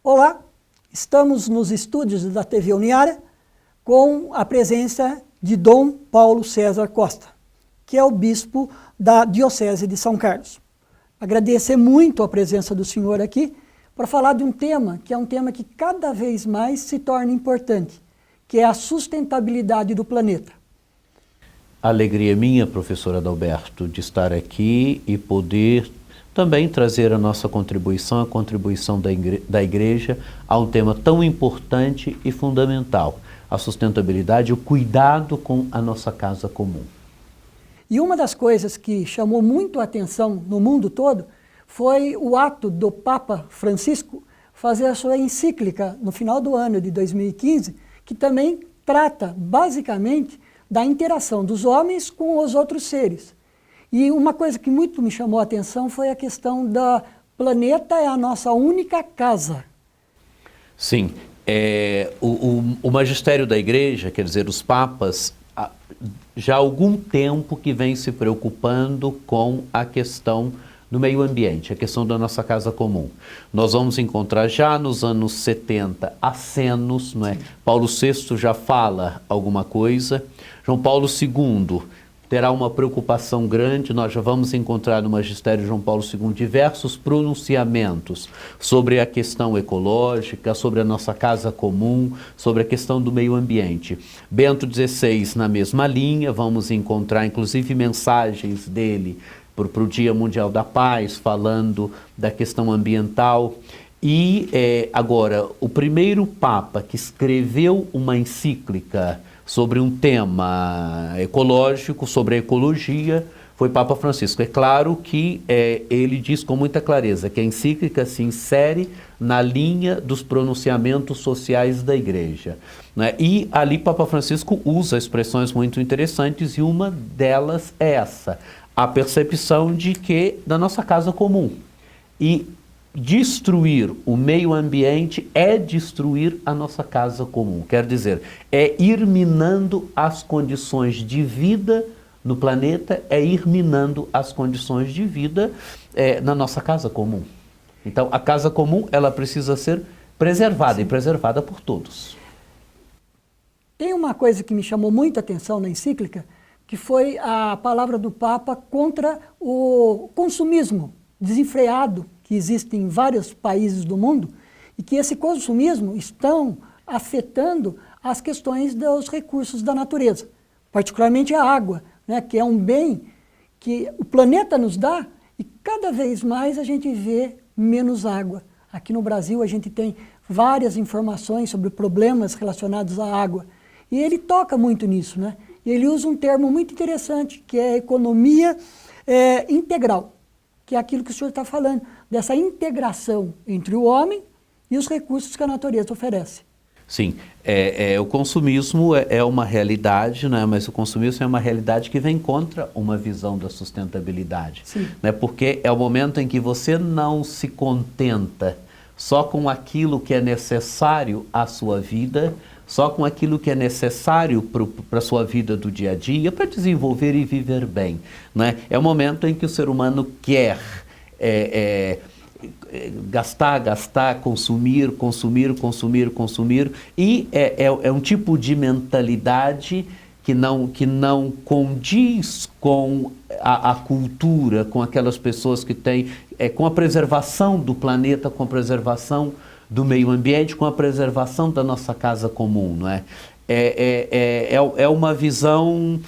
Olá, estamos nos estúdios da TV Uniara com a presença de Dom Paulo César Costa, que é o bispo da Diocese de São Carlos. Agradecer muito a presença do senhor aqui para falar de um tema que é um tema que cada vez mais se torna importante, que é a sustentabilidade do planeta. Alegria minha, professor Adalberto, de estar aqui e poder também trazer a nossa contribuição, a contribuição da Igreja a um tema tão importante e fundamental, a sustentabilidade, o cuidado com a nossa casa comum. E uma das coisas que chamou muito a atenção no mundo todo foi o ato do Papa Francisco fazer a sua encíclica no final do ano de 2015, que também trata basicamente da interação dos homens com os outros seres. E uma coisa que muito me chamou a atenção foi a questão da planeta é a nossa única casa. Sim, o magistério da Igreja, quer dizer, os papas, já há algum tempo que vem se preocupando com a questão do meio ambiente, a questão da nossa casa comum. Nós vamos encontrar já nos anos 70 acenos, não é? Paulo VI já fala alguma coisa, João Paulo II terá uma preocupação grande, nós já vamos encontrar no magistério João Paulo II diversos pronunciamentos sobre a questão ecológica, sobre a nossa casa comum, sobre a questão do meio ambiente. Bento XVI na mesma linha, vamos encontrar inclusive mensagens dele para o Dia Mundial da Paz, falando da questão ambiental. E agora, o primeiro Papa que escreveu uma encíclica sobre um tema ecológico, sobre a ecologia, foi Papa Francisco. É claro que ele diz com muita clareza que a encíclica se insere na linha dos pronunciamentos sociais da Igreja, né? E ali Papa Francisco usa expressões muito interessantes e uma delas é essa, a percepção de que da nossa casa comum. E destruir o meio ambiente é destruir a nossa casa comum. Quer dizer, é ir minando as condições de vida no planeta, é ir minando as condições de vida na nossa casa comum. Então, a casa comum, ela precisa ser preservada. Sim. E preservada por todos. Tem uma coisa que me chamou muita atenção na encíclica, que foi a palavra do Papa contra o consumismo desenfreado que existe em vários países do mundo e que esse consumismo estão afetando as questões dos recursos da natureza, particularmente a água, né, que é um bem que o planeta nos dá e cada vez mais a gente vê menos água. Aqui no Brasil a gente tem várias informações sobre problemas relacionados à água e ele toca muito nisso, né? E ele usa um termo muito interessante que é economia integral, que é aquilo que o senhor está falando, dessa integração entre o homem e os recursos que a natureza oferece. Sim, o consumismo é uma realidade, né? Mas o consumismo é uma realidade que vem contra uma visão da sustentabilidade. Sim. Né? Porque é o momento em que você não se contenta só com aquilo que é necessário à sua vida, só com aquilo que é necessário para a sua vida do dia a dia, para desenvolver e viver bem, né? É o momento em que o ser humano quer gastar, consumir, e é um tipo de mentalidade que não condiz com a cultura, com aquelas pessoas que têm, com a preservação do planeta, com a preservação do meio ambiente, com a preservação da nossa casa comum, não é? É uma visão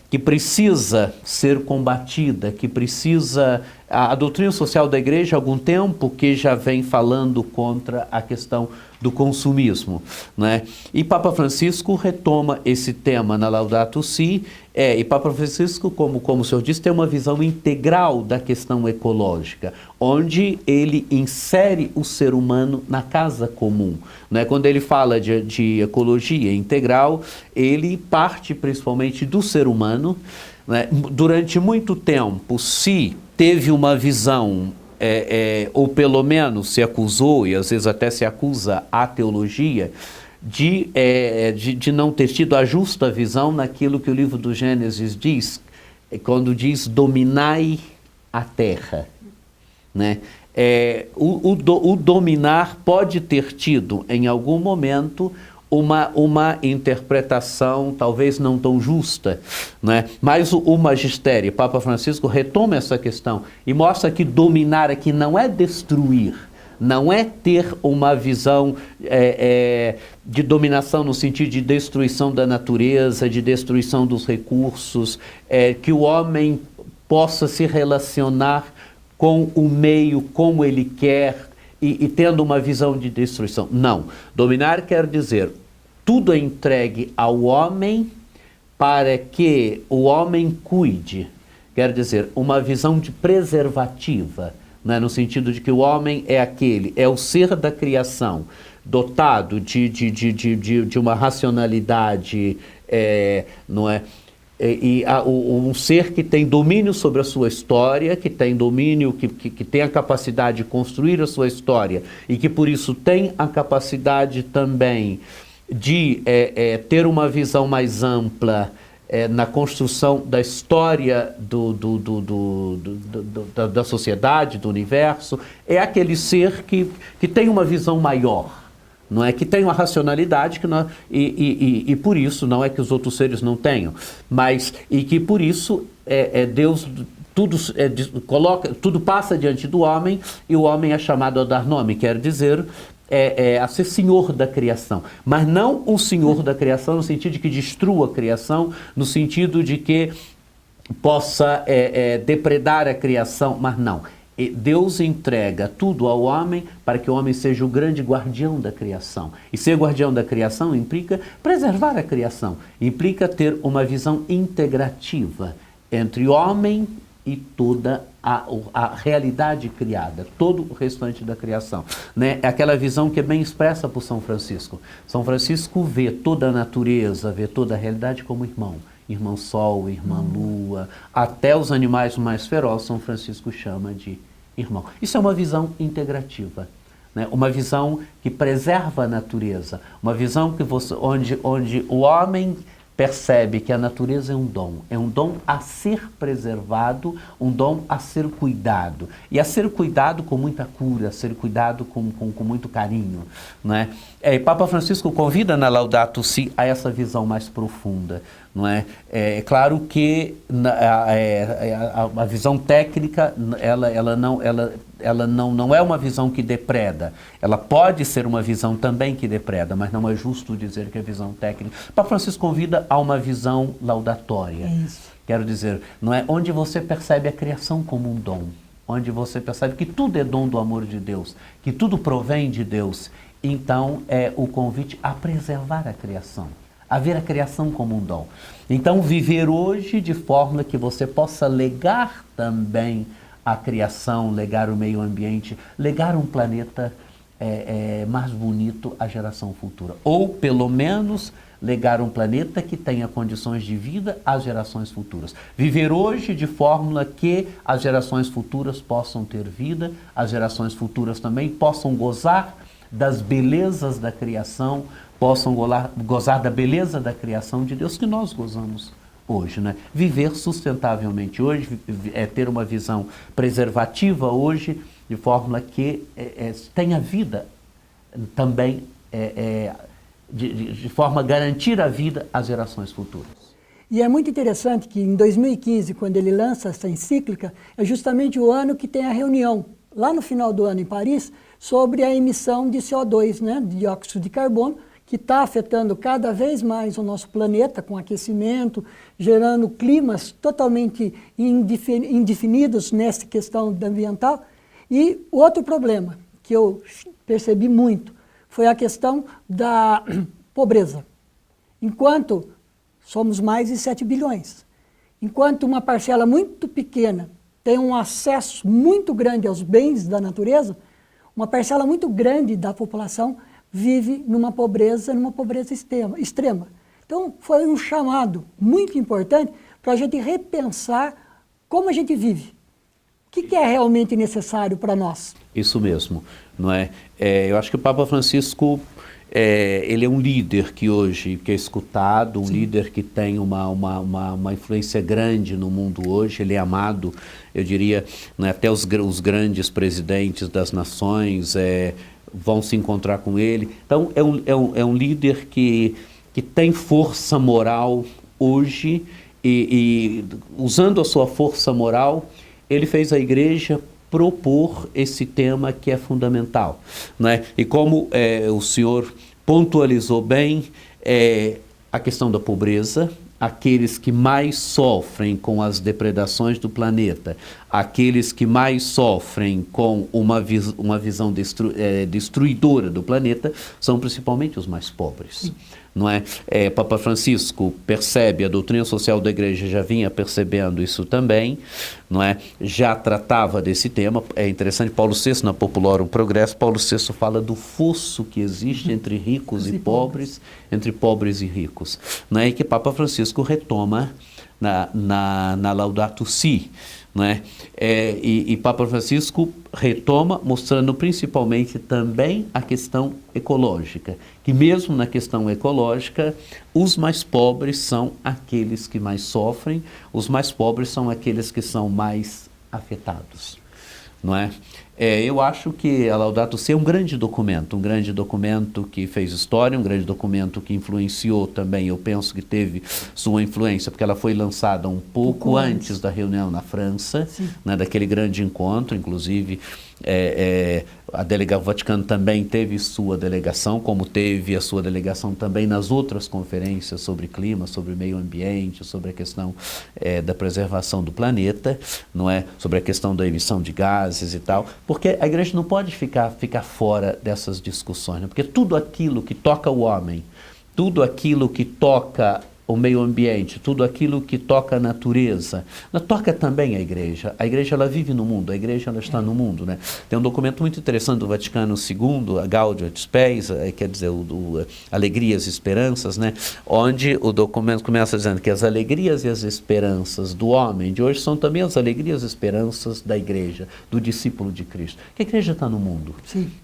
que precisa ser combatida, que precisa... A doutrina social da Igreja há algum tempo que já vem falando contra a questão do consumismo, né? E Papa Francisco retoma esse tema na Laudato Si, e Papa Francisco, como o senhor disse, tem uma visão integral da questão ecológica, onde ele insere o ser humano na casa comum, né? Quando ele fala de ecologia integral, ele parte principalmente do ser humano, né? Durante muito tempo teve uma visão, ou pelo menos se acusou, e às vezes até se acusa a teologia, de não ter tido a justa visão naquilo que o livro do Gênesis diz, quando diz dominai a terra, né? o dominar pode ter tido, em algum momento, uma interpretação talvez não tão justa, né? Mas o magistério, Papa Francisco, retoma essa questão e mostra que dominar aqui não é destruir, não é ter uma visão de dominação no sentido de destruição da natureza, de destruição dos recursos, que o homem possa se relacionar com o meio como ele quer e tendo uma visão de destruição. Não. Dominar quer dizer tudo é entregue ao homem para que o homem cuide. Quer dizer, uma visão de preservativa, né? No sentido de que o homem é o ser da criação, dotado de uma racionalidade, não é? Um ser que tem domínio sobre a sua história, que tem domínio, que tem a capacidade de construir a sua história e que por isso tem a capacidade também de ter uma visão mais ampla na construção da história da sociedade, do universo, é aquele ser que tem uma visão maior, não é, que tem uma racionalidade e por isso não é que os outros seres não tenham, mas e que por isso Deus tudo passa diante do homem e o homem é chamado a dar nome, quer dizer a ser senhor da criação, mas não um senhor da criação no sentido de que destrua a criação, no sentido de que possa depredar a criação, mas não. Deus entrega tudo ao homem para que o homem seja o grande guardião da criação. E ser guardião da criação implica preservar a criação, implica ter uma visão integrativa entre o homem e toda a realidade criada, todo o restante da criação, né? É aquela visão que é bem expressa por São Francisco. São Francisco vê toda a natureza, vê toda a realidade como irmão. Irmão Sol, Irmã Lua, até os animais mais ferozes, São Francisco chama de irmão. Isso é uma visão integrativa, né? Uma visão que preserva a natureza, uma visão onde o homem percebe que a natureza é um dom a ser preservado, um dom a ser cuidado, e a ser cuidado com muita cura, a ser cuidado com muito carinho, né? E Papa Francisco convida na Laudato Si a essa visão mais profunda, não é? É claro que a visão técnica, ela não é uma visão que depreda. Ela pode ser uma visão também que depreda, mas não é justo dizer que é visão técnica. Papa Francisco convida a uma visão laudatória. É isso. Quero dizer, não é onde você percebe a criação como um dom, onde você percebe que tudo é dom do amor de Deus, que tudo provém de Deus. Então é o convite a preservar a criação, a ver a criação como um dom. Então viver hoje de forma que você possa legar também a criação, legar o meio ambiente, legar um planeta mais bonito à geração futura. Ou, pelo menos, legar um planeta que tenha condições de vida às gerações futuras. Viver hoje de forma que as gerações futuras possam ter vida, as gerações futuras também possam gozar das belezas da criação, possam gozar da beleza da criação de Deus que nós gozamos hoje, né? Viver sustentavelmente hoje, ter uma visão preservativa hoje, de forma que tenha vida também, de forma a garantir a vida às gerações futuras. E é muito interessante que em 2015, quando ele lança essa encíclica, é justamente o ano que tem a reunião, lá no final do ano em Paris, sobre a emissão de CO2, né, de dióxido de carbono, que está afetando cada vez mais o nosso planeta com aquecimento, gerando climas totalmente indefinidos nessa questão ambiental. E outro problema que eu percebi muito foi a questão da pobreza. Enquanto somos mais de 7 bilhões, enquanto uma parcela muito pequena tem um acesso muito grande aos bens da natureza, uma parcela muito grande da população vive numa pobreza extrema. Então, foi um chamado muito importante para a gente repensar como a gente vive. O que é realmente necessário para nós? Isso mesmo, não é? Eu acho que o Papa Francisco ele é um líder que hoje que é escutado, um líder que tem uma influência grande no mundo hoje, ele é amado, eu diria, né, até os grandes presidentes das nações vão se encontrar com ele. Então, é um líder que tem força moral hoje e usando a sua força moral, ele fez a igreja propor esse tema que é fundamental, né? E como o senhor pontualizou bem, a questão da pobreza, aqueles que mais sofrem com as depredações do planeta, aqueles que mais sofrem com uma visão destruidora do planeta, são principalmente os mais pobres. Não é? Papa Francisco percebe, a doutrina social da igreja já vinha percebendo isso também, não é? Já tratava desse tema. É interessante, Paulo VI, na Populorum Progresso, Paulo VI fala do fosso que existe entre ricos e pobres, entre pobres e ricos, não é? E que Papa Francisco retoma na Laudato Si, né? E Papa Francisco retoma, mostrando principalmente também a questão ecológica, que mesmo na questão ecológica, os mais pobres são aqueles que mais sofrem, os mais pobres são aqueles que são mais afetados, não é? Eu acho que a Laudato Si é um grande documento que fez história, um grande documento que influenciou também, eu penso que teve sua influência, porque ela foi lançada um pouco antes da reunião na França, né, daquele grande encontro, inclusive o Vaticano também teve sua delegação, como teve a sua delegação também nas outras conferências sobre clima, sobre meio ambiente, sobre a questão da preservação do planeta, não é? Sobre a questão da emissão de gases e tal, porque a igreja não pode ficar fora dessas discussões, né? Porque tudo aquilo que toca o homem, tudo aquilo que toca o meio ambiente, tudo aquilo que toca a natureza, toca também a igreja. A igreja, ela vive no mundo, a igreja, ela está no mundo, né? Tem um documento muito interessante do Vaticano II, a Gaudium et Spes, quer dizer, Alegrias e Esperanças, né? Onde o documento começa dizendo que as alegrias e as esperanças do homem de hoje são também as alegrias e esperanças da igreja, do discípulo de Cristo. Que a igreja está no mundo,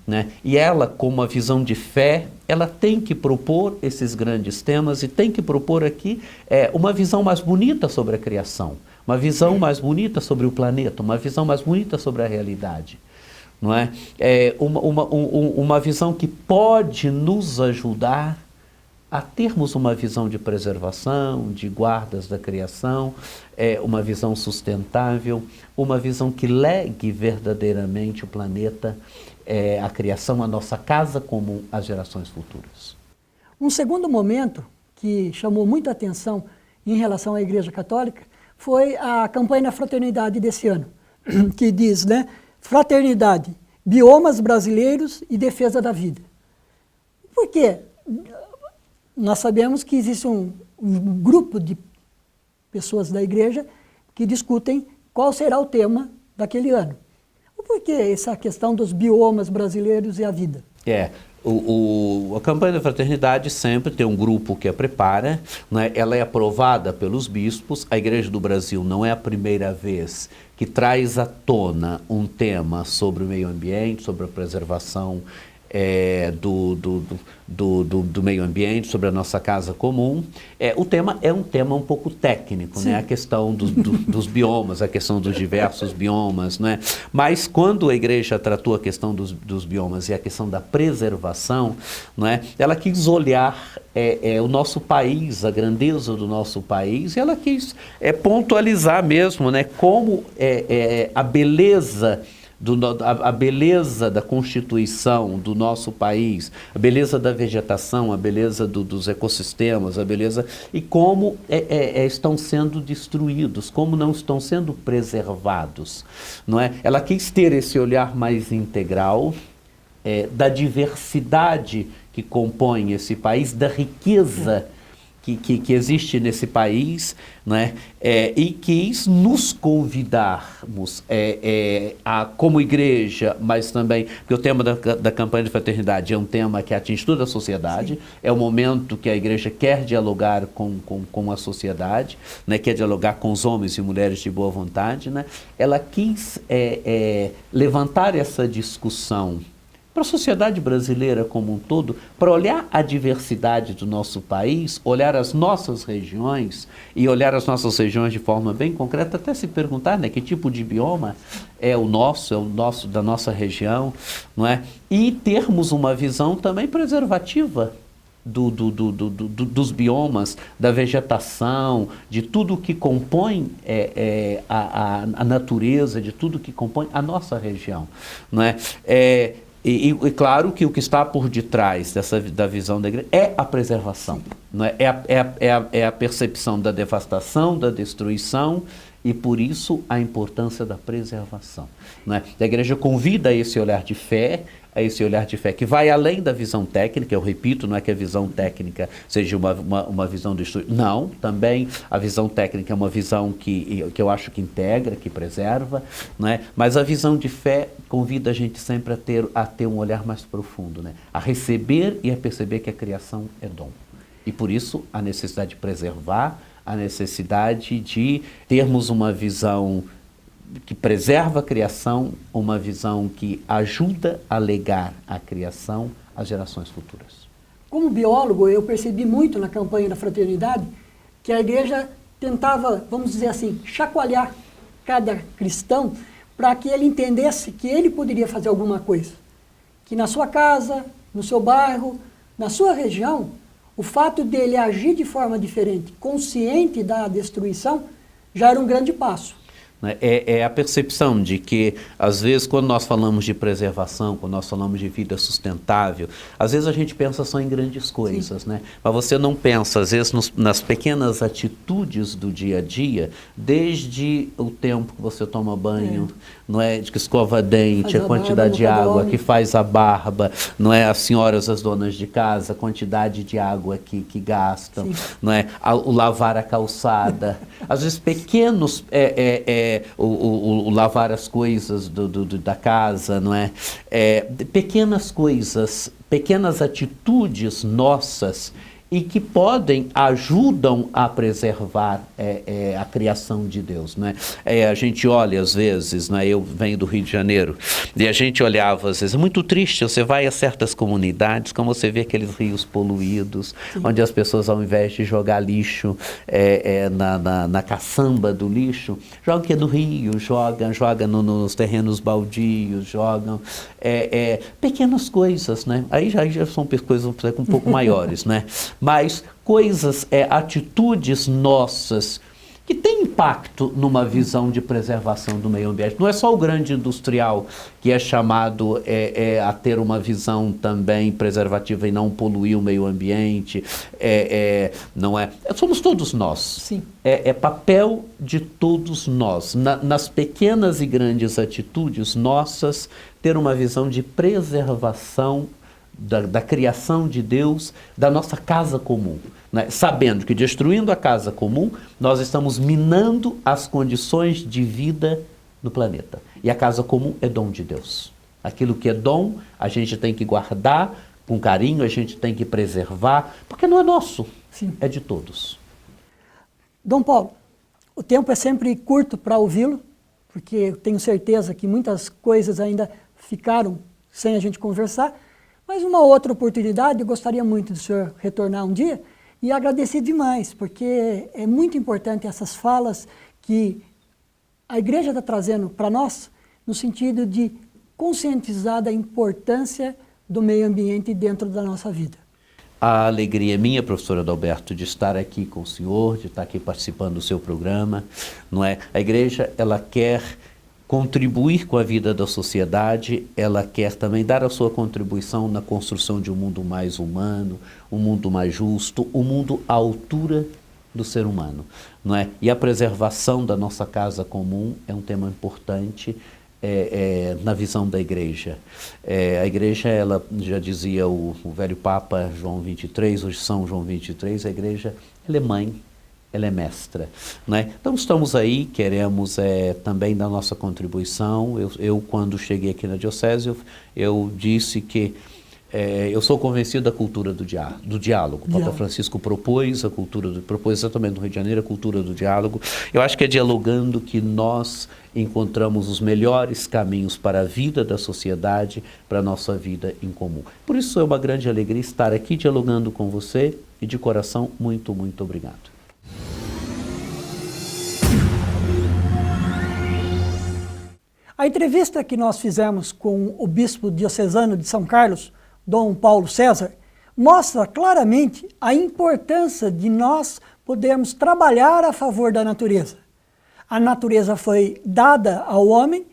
né? E ela, com uma visão de fé, ela tem que propor esses grandes temas e tem que propor aqui uma visão mais bonita sobre a criação, uma visão mais bonita sobre o planeta, uma visão mais bonita sobre a realidade, não é? Uma visão que pode nos ajudar a termos uma visão de preservação, de guardas da criação, uma visão sustentável, uma visão que legue verdadeiramente o planeta, a criação, a nossa casa comum às gerações futuras. Um segundo momento que chamou muita atenção em relação à Igreja Católica foi a campanha da Fraternidade desse ano, que diz, né, fraternidade, biomas brasileiros e defesa da vida. Por quê? Nós sabemos que existe um grupo de pessoas da igreja que discutem qual será o tema daquele ano. Por que essa questão dos biomas brasileiros e a vida? A campanha da fraternidade sempre tem um grupo que a prepara, né? Ela é aprovada pelos bispos. A Igreja do Brasil não é a primeira vez que traz à tona um tema sobre o meio ambiente, sobre a preservação do meio ambiente, sobre a nossa casa comum. O tema é um tema um pouco técnico, né? A questão dos biomas, a questão dos diversos biomas, né? Mas quando a igreja tratou a questão dos biomas e a questão da preservação, né? Ela quis olhar o nosso país, a grandeza do nosso país, e ela quis pontualizar mesmo, né? Como a beleza a beleza da constituição do nosso país, a beleza da vegetação, a beleza dos ecossistemas, a beleza e como estão sendo destruídos, como não estão sendo preservados, não é? Ela quis ter esse olhar mais integral da diversidade que compõe esse país, da riqueza que existe nesse país, né? E quis nos convidarmos como igreja, mas também, porque o tema da campanha de fraternidade é um tema que atinge toda a sociedade, é o momento que a igreja quer dialogar com a sociedade, né? Quer dialogar com os homens e mulheres de boa vontade, né? Ela quis levantar essa discussão para a sociedade brasileira como um todo, para olhar a diversidade do nosso país, olhar as nossas regiões e olhar as nossas regiões de forma bem concreta, até se perguntar, né, que tipo de bioma é o nosso da nossa região, não é? E termos uma visão também preservativa dos biomas, da vegetação, de tudo que compõe a natureza, de tudo que compõe a nossa região, não é? E claro que o que está por detrás da visão da igreja é a preservação, não é? É a percepção da devastação, da destruição, e por isso a importância da preservação, não é? A igreja convida a esse olhar de fé, que vai além da visão técnica. Eu repito, não é que a visão técnica seja uma visão do estudo. Não, também a visão técnica é uma visão que eu acho que integra, que preserva, não é? Mas a visão de fé convida a gente sempre a ter um olhar mais profundo, né? A receber e a perceber que a criação é dom. E por isso a necessidade de preservar, a necessidade de termos uma visão que preserva a criação, uma visão que ajuda a legar a criação às gerações futuras. Como biólogo, eu percebi muito na campanha da fraternidade que a igreja tentava, vamos dizer assim, chacoalhar cada cristão para que ele entendesse que ele poderia fazer alguma coisa. Que na sua casa, no seu bairro, na sua região, o fato dele agir de forma diferente, consciente da destruição, já era um grande passo. É a percepção de que, às vezes, quando nós falamos de preservação, quando nós falamos de vida sustentável, às vezes a gente pensa só em grandes coisas, né? Mas você não pensa, às vezes, nas pequenas atitudes do dia a dia, desde o tempo que você toma banho, não é? De que escova dente, a quantidade de água que faz a barba, não é? As senhoras, as donas de casa, a quantidade de água que gastam, não é? O lavar a calçada, às vezes pequenos... o lavar as coisas da casa, não é? Pequenas coisas, pequenas atitudes nossas e que ajudam a preservar a criação de Deus, né? A gente olha às vezes, né? Eu venho do Rio de Janeiro, e a gente olhava às vezes, é muito triste, você vai a certas comunidades, como você vê aqueles rios poluídos, onde as pessoas, ao invés de jogar lixo na caçamba do lixo, jogam no rio, jogam nos terrenos baldios, jogam pequenas coisas, né? Aí já são coisas um pouco maiores, né? Mas coisas, atitudes nossas que têm impacto numa visão de preservação do meio ambiente. Não é só o grande industrial que é chamado a ter uma visão também preservativa e não poluir o meio ambiente. Não é? Somos todos nós. Sim. É papel de todos nós. Nas pequenas e grandes atitudes nossas, ter uma visão de preservação da criação de Deus, da nossa casa comum, né? Sabendo que destruindo a casa comum, nós estamos minando as condições de vida no planeta. E a casa comum é dom de Deus. Aquilo que é dom, a gente tem que guardar com carinho, a gente tem que preservar, porque não é nosso, é de todos. Dom Paulo, o tempo é sempre curto para ouvi-lo, porque eu tenho certeza que muitas coisas ainda ficaram sem a gente conversar. Mas uma outra oportunidade, eu gostaria muito do senhor retornar um dia e agradecer demais, porque é muito importante essas falas que a igreja está trazendo para nós, no sentido de conscientizar da importância do meio ambiente dentro da nossa vida. A alegria é minha, professor Adalberto, de estar aqui com o senhor, de estar aqui participando do seu programa, não é? A igreja, ela quer contribuir com a vida da sociedade, ela quer também dar a sua contribuição na construção de um mundo mais humano, um mundo mais justo, um mundo à altura do ser humano, não é? E a preservação da nossa casa comum é um tema importante na visão da igreja. A igreja, ela já dizia o velho Papa João XXIII, hoje São João XXIII, a igreja, ela é mãe, ela é mestra, né? Então estamos aí, queremos também dar nossa contribuição. Eu quando cheguei aqui na diocese, eu disse que Eu sou convencido da cultura do diálogo. O Papa Francisco propôs propôs exatamente no Rio de Janeiro a cultura do diálogo. Eu acho que é dialogando que nós encontramos os melhores caminhos para a vida da sociedade, para a nossa vida em comum. Por isso é uma grande alegria estar aqui dialogando com você e de coração, muito, muito obrigado. A entrevista que nós fizemos com o bispo diocesano de São Carlos, Dom Paulo César, mostra claramente a importância de nós podermos trabalhar a favor da natureza. A natureza foi dada ao homem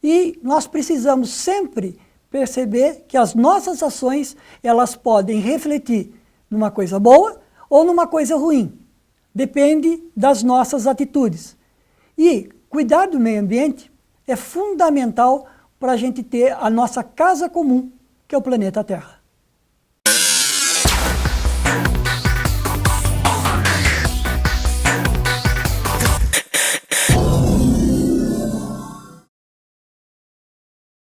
e nós precisamos sempre perceber que as nossas ações, elas podem refletir numa coisa boa ou numa coisa ruim. Depende das nossas atitudes. E cuidar do meio ambiente é fundamental para a gente ter a nossa casa comum, que é o planeta Terra.